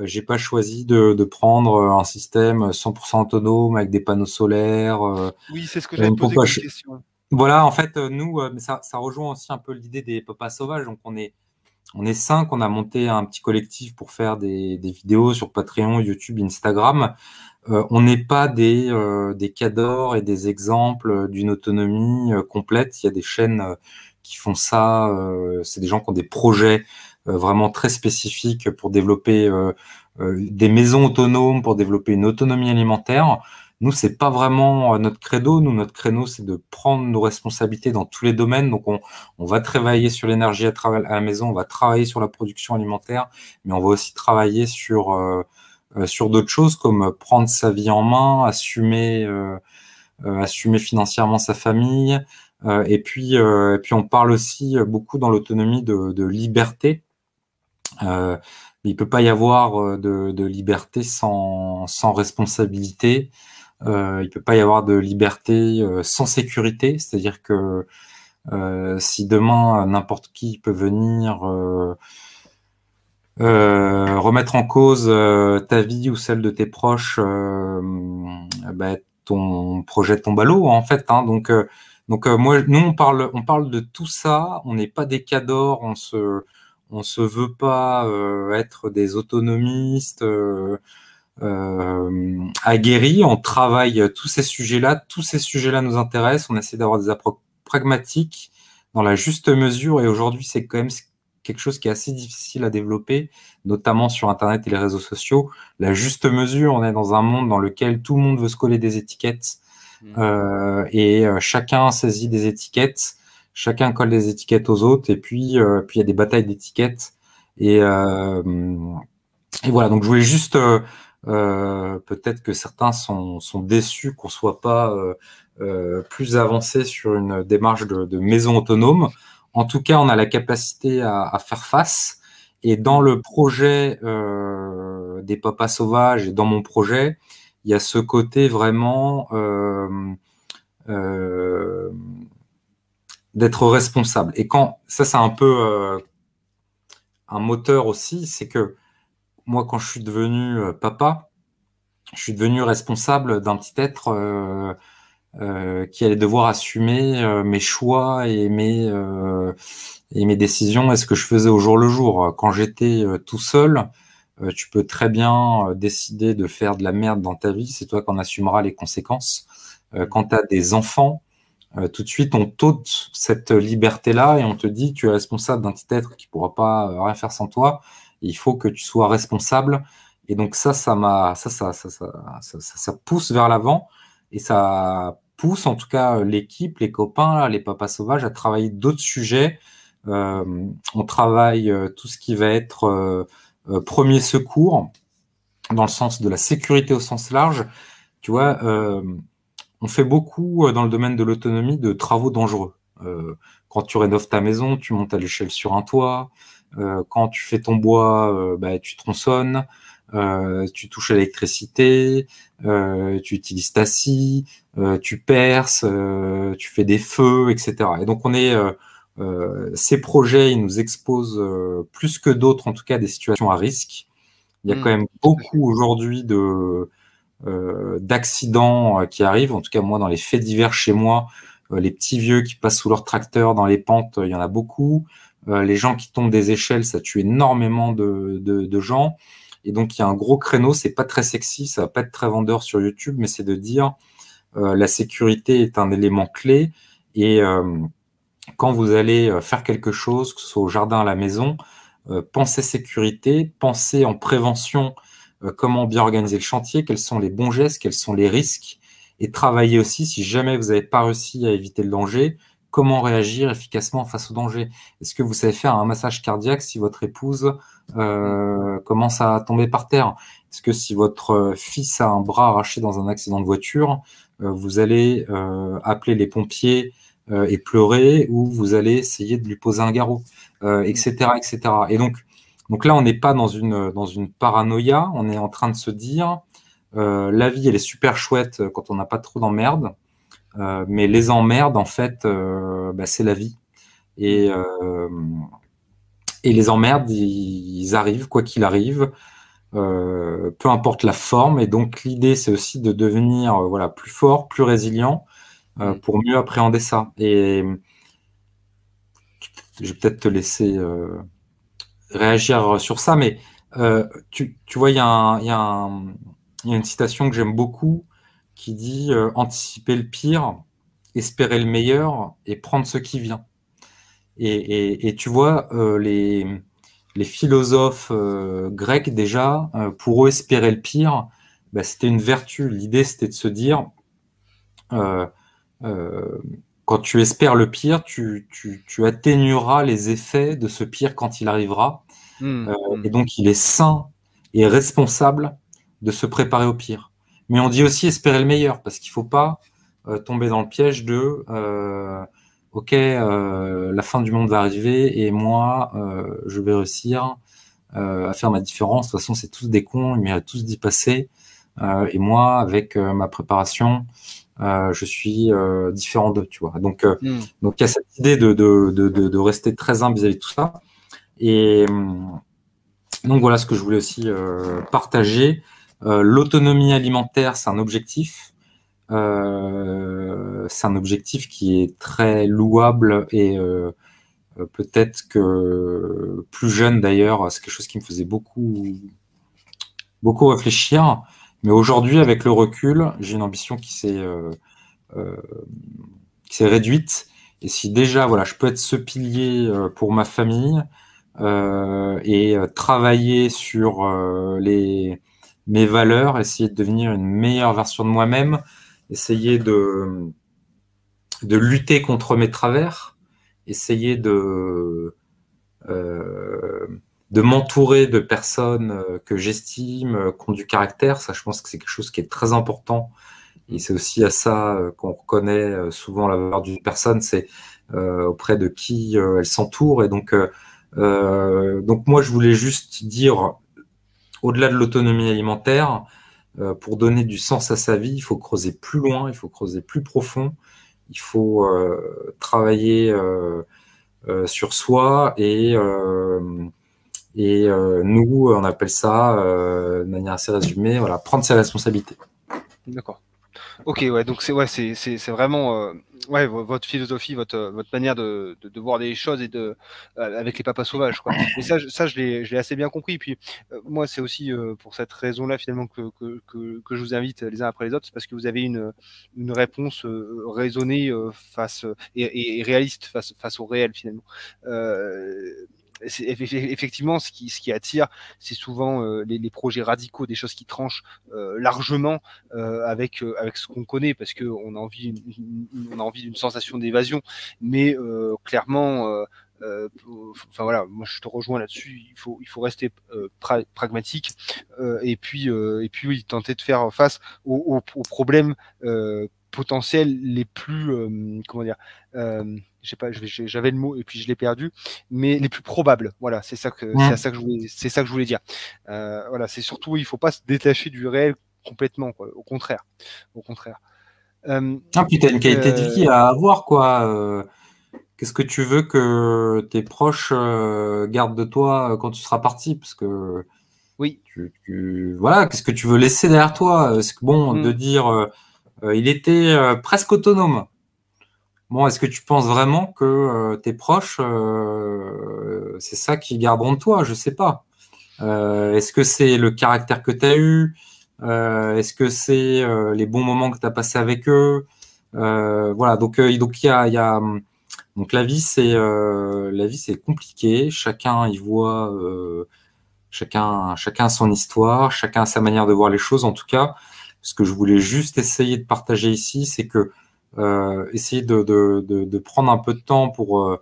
J'ai pas choisi de prendre un système 100% autonome avec des panneaux solaires, Oui, c'est ce que j'allais te une poser pompe à comme ch- question. Voilà, en fait, nous, mais ça rejoint aussi un peu l'idée des papas sauvages. Donc, on est 5, on a monté un petit collectif pour faire des vidéos sur Patreon, YouTube, Instagram. On n'est pas des cadors et des exemples d'une autonomie complète. Il y a des chaînes qui font ça. C'est des gens qui ont des projets vraiment très spécifiques pour développer des maisons autonomes, pour développer une autonomie alimentaire. Nous, c'est pas vraiment notre credo. Nous, notre créneau, c'est de prendre nos responsabilités dans tous les domaines. Donc, on va travailler sur l'énergie à la maison, on va travailler sur la production alimentaire, mais on va aussi travailler sur d'autres choses comme prendre sa vie en main, assumer financièrement sa famille. Et puis, on parle aussi beaucoup dans l'autonomie de liberté. Il peut pas y avoir de liberté sans responsabilité. Il peut pas y avoir de liberté sans sécurité. C'est-à-dire que si demain n'importe qui peut venir remettre en cause ta vie ou celle de tes proches, bah, ton projet tombe à l'eau en fait. Hein. Donc moi, nous on parle de tout ça. On n'est pas des cadors. On se veut pas être des autonomistes aguerris. On travaille tous ces sujets-là. Tous ces sujets-là nous intéressent. On essaie d'avoir des approches pragmatiques dans la juste mesure. Et aujourd'hui, c'est quand même quelque chose qui est assez difficile à développer, notamment sur Internet et les réseaux sociaux. La juste mesure, on est dans un monde dans lequel tout le monde veut se coller des étiquettes et chacun saisit des étiquettes, chacun colle des étiquettes aux autres et puis il y a des batailles d'étiquettes et voilà. Donc je voulais juste peut-être que certains sont déçus qu'on soit pas plus avancé sur une démarche de maison autonome. En tout cas, on a la capacité à faire face. Et dans le projet des papas sauvages et dans mon projet, il y a ce côté vraiment euh, d'être responsable. Et quand ça, c'est un peu un moteur aussi, c'est que moi, quand je suis devenu papa, je suis devenu responsable d'un petit être qui allait devoir assumer mes choix et mes décisions et ce que je faisais au jour le jour. Quand j'étais tout seul, tu peux très bien décider de faire de la merde dans ta vie, c'est toi qui en assumeras les conséquences. Quand tu as des enfants, tout de suite, on t'ôte cette liberté-là et on te dit, tu es responsable d'un petit être qui pourra pas rien faire sans toi. Il faut que tu sois responsable. Et donc ça pousse vers l'avant et ça pousse en tout cas l'équipe, les copains, là, les papas sauvages à travailler d'autres sujets. On travaille tout ce qui va être premier secours dans le sens de la sécurité au sens large. Tu vois, on fait beaucoup dans le domaine de l'autonomie de travaux dangereux. Quand tu rénoves ta maison, tu montes à l'échelle sur un toit. Quand tu fais ton bois, bah, tu tronçonnes. Tu touches à l'électricité, tu utilises ta scie, tu perces, tu fais des feux, etc. Et donc ces projets, ils nous exposent plus que d'autres, en tout cas, des situations à risque. Il y a quand même Tout à fait. beaucoup aujourd'hui d'accidents qui arrivent. En tout cas, moi, dans les faits divers chez moi, les petits vieux qui passent sous leur tracteur dans les pentes, il y en a beaucoup. Les gens qui tombent des échelles, ça tue énormément de gens. Et donc, il y a un gros créneau. C'est pas très sexy, ça va pas être très vendeur sur YouTube, mais c'est de dire la sécurité est un élément clé. Et quand vous allez faire quelque chose, que ce soit au jardin, à la maison, pensez sécurité, pensez en prévention, comment bien organiser le chantier, quels sont les bons gestes, quels sont les risques, et travaillez aussi, si jamais vous n'avez pas réussi à éviter le danger, comment réagir efficacement face au danger. Est-ce que vous savez faire un massage cardiaque si votre épouse commence à tomber par terre? Est-ce que si votre fils a un bras arraché dans un accident de voiture, vous allez appeler les pompiers et pleurer, ou vous allez essayer de lui poser un garrot, etc., etc. Et donc là, on n'est pas dans une paranoïa, on est en train de se dire, la vie, elle est super chouette quand on n'a pas trop d'emmerdes, mais les emmerdes, en fait, bah, c'est la vie. Et, euh, et les emmerdes, ils arrivent, quoi qu'il arrive. peu importe la forme. Et donc l'idée, c'est aussi de devenir voilà, plus fort, plus résilient pour mieux appréhender ça. Et je vais peut-être te laisser réagir sur ça, mais tu vois, il y a une citation que j'aime beaucoup qui dit anticiper le pire, espérer le meilleur et prendre ce qui vient. Et tu vois, les philosophes grecs, déjà, pour eux, espérer le pire, bah, c'était une vertu. L'idée, c'était de se dire, euh, euh, quand tu espères le pire, tu atténueras les effets de ce pire quand il arrivera. Et donc, il est sain et responsable de se préparer au pire. Mais on dit aussi espérer le meilleur, parce qu'il ne faut pas tomber dans le piège de OK, la fin du monde va arriver et moi, je vais réussir à faire ma différence. De toute façon, c'est tous des cons, ils méritent tous d'y passer. Et moi, avec ma préparation, je suis différent d'eux, tu vois. Donc, il y a cette idée de rester très humble vis-à-vis de tout ça. Et donc, voilà ce que je voulais aussi partager. L'autonomie alimentaire, c'est un objectif. C'est un objectif qui est très louable et peut-être que plus jeune d'ailleurs, c'est quelque chose qui me faisait beaucoup réfléchir. Mais aujourd'hui, avec le recul, j'ai une ambition euh, qui s'est réduite. Et si déjà, voilà, je peux être ce pilier pour ma famille et travailler sur mes valeurs, essayer de devenir une meilleure version de moi-même, essayer de lutter contre mes travers, essayer de m'entourer de personnes que j'estime, qui ont du caractère. Ça, je pense que c'est quelque chose qui est très important. Et c'est aussi à ça qu'on reconnaît souvent la valeur d'une personne, c'est auprès de qui elle s'entoure. Et donc moi, je voulais juste dire, au-delà de l'autonomie alimentaire, pour donner du sens à sa vie, il faut creuser plus loin, il faut creuser plus profond, il faut travailler sur soi et nous, on appelle ça, de manière assez résumée, voilà, prendre ses responsabilités. D'accord. Ok, ouais, donc c'est vraiment ouais, votre philosophie, votre manière de voir les choses et avec les papas sauvages, quoi. Mais ça, je l'ai assez bien compris. Puis moi, c'est aussi pour cette raison-là finalement que je vous invite les uns après les autres, c'est parce que vous avez une réponse raisonnée et réaliste face au réel finalement. Effectivement, ce qui attire, c'est souvent les projets radicaux, des choses qui tranchent largement avec ce qu'on connaît, parce qu'on a envie d'une sensation d'évasion. Mais clairement, enfin voilà, moi je te rejoins là-dessus. Il faut rester pragmatique et puis oui, tenter de faire face aux problèmes potentiels les plus comment dire. Je sais pas, j'avais le mot et puis je l'ai perdu, mais les plus probables. Voilà, c'est ça que je voulais dire. Voilà, c'est surtout, il faut pas se détacher du réel complètement, quoi. Au contraire. Ah, puis tu as une qualité de vie à avoir, quoi. Qu'est-ce que tu veux que tes proches gardent de toi quand tu seras parti? Parce que oui. voilà, qu'est-ce que tu veux laisser derrière toi? C'est bon de dire il était presque autonome. Bon, est-ce que tu penses vraiment que tes proches, c'est ça qu'ils garderont de toi? Je sais pas. Est-ce que c'est le caractère que tu as eu? Est-ce que c'est les bons moments que tu as passés avec eux? Voilà, donc donc la vie c'est compliqué. Chacun y voit, chacun a son histoire, chacun a sa manière de voir les choses. En tout cas, ce que je voulais juste essayer de partager ici, c'est que essayer de prendre un peu de temps pour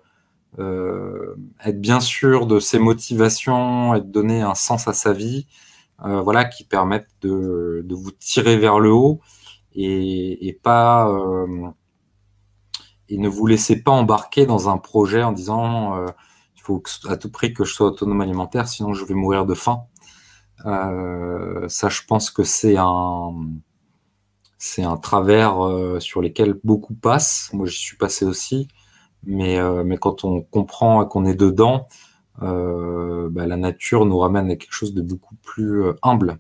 être bien sûr de ses motivations et de donner un sens à sa vie, voilà, qui permettent de vous tirer vers le haut et pas et ne vous laissez pas embarquer dans un projet en disant il faut à tout prix que je sois autonome alimentaire, sinon je vais mourir de faim. Ça, je pense que c'est un travers sur lesquels beaucoup passent. Moi, j'y suis passé aussi. Mais quand on comprend et qu'on est dedans, la nature nous ramène à quelque chose de beaucoup plus humble.